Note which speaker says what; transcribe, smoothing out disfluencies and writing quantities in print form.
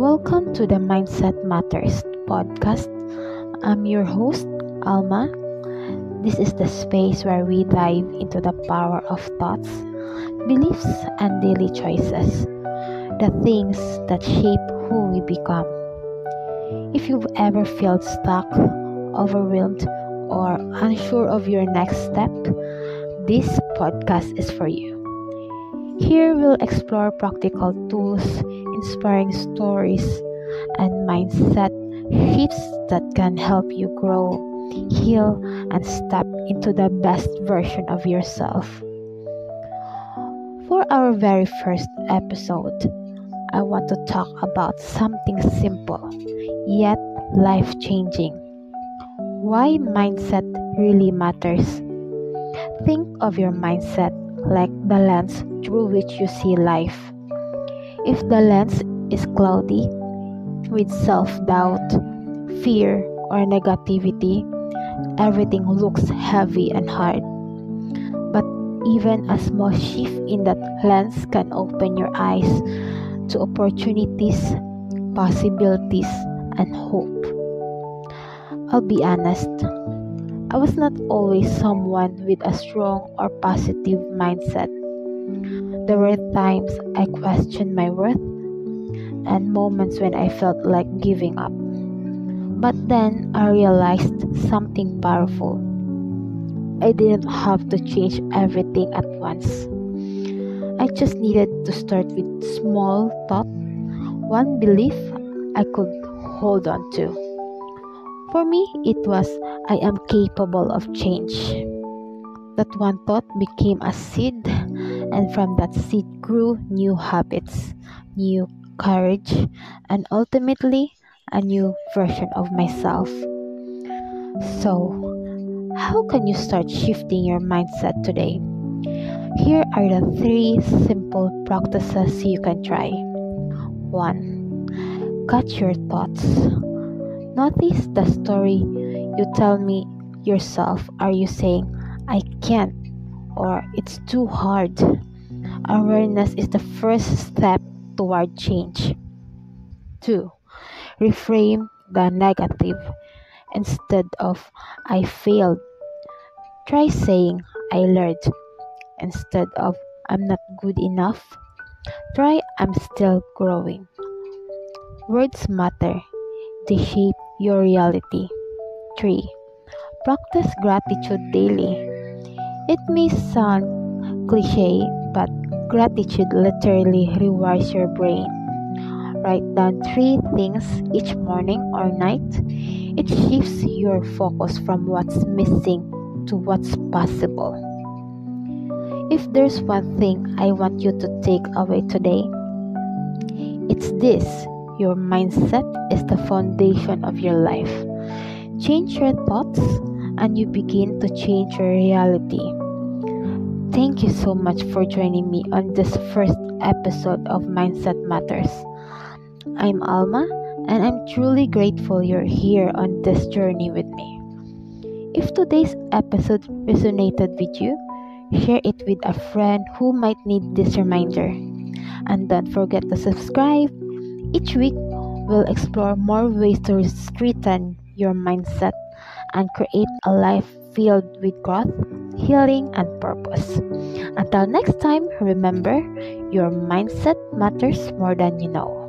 Speaker 1: Welcome to the Mindset Matters podcast. I'm your host, Alma. This is the space where we dive into the power of thoughts, beliefs, and daily choices, the things that shape who we become. If you've ever felt stuck, overwhelmed, or unsure of your next step, this podcast is for you. Here we'll explore practical tools, inspiring stories, and mindset shifts that can help you grow, heal, and step into the best version of yourself. For our very first episode, I want to talk about something simple, yet life-changing. Why mindset really matters. Think of your mindset like the lens through which you see life. If the lens is cloudy, with self-doubt, fear, or negativity, everything looks heavy and hard. But even a small shift in that lens can open your eyes to opportunities, possibilities, and hope. I'll be honest, I was not always someone with a strong or positive mindset. There were times I questioned my worth and moments when I felt like giving up. But then I realized something powerful. I didn't have to change everything at once. I just needed to start with small thought, one belief I could hold on to. For me, it was I am capable of change. That one thought became a seed, and from that seed grew new habits, new courage, and ultimately a new version of myself. So, how can you start shifting your mindset today? Here are the 3 simple practices you can try. 1. Cut your thoughts. Notice the story you tell me yourself. Are you saying, I can't, or it's too hard? Awareness is the first step toward change. 2. Reframe the negative. Instead of, I failed, try saying, I learned. Instead of, I'm not good enough, try, I'm still growing. Words matter. They shape your reality. 3. Practice gratitude daily. It may sound cliche, but gratitude literally rewires your brain. Write down 3 things each morning or night. It shifts your focus from what's missing to what's possible. If there's one thing I want you to take away today, it's this. Your mindset is the foundation of your life. Change your thoughts and you begin to change your reality. Thank you so much for joining me on this first episode of Mindset Matters. I'm Alma and I'm truly grateful you're here on this journey with me. If today's episode resonated with you, share it with a friend who might need this reminder. And don't forget to subscribe. Each week, we'll explore more ways to strengthen your mindset and create a life filled with growth, healing, and purpose. Until next time, remember, your mindset matters more than you know.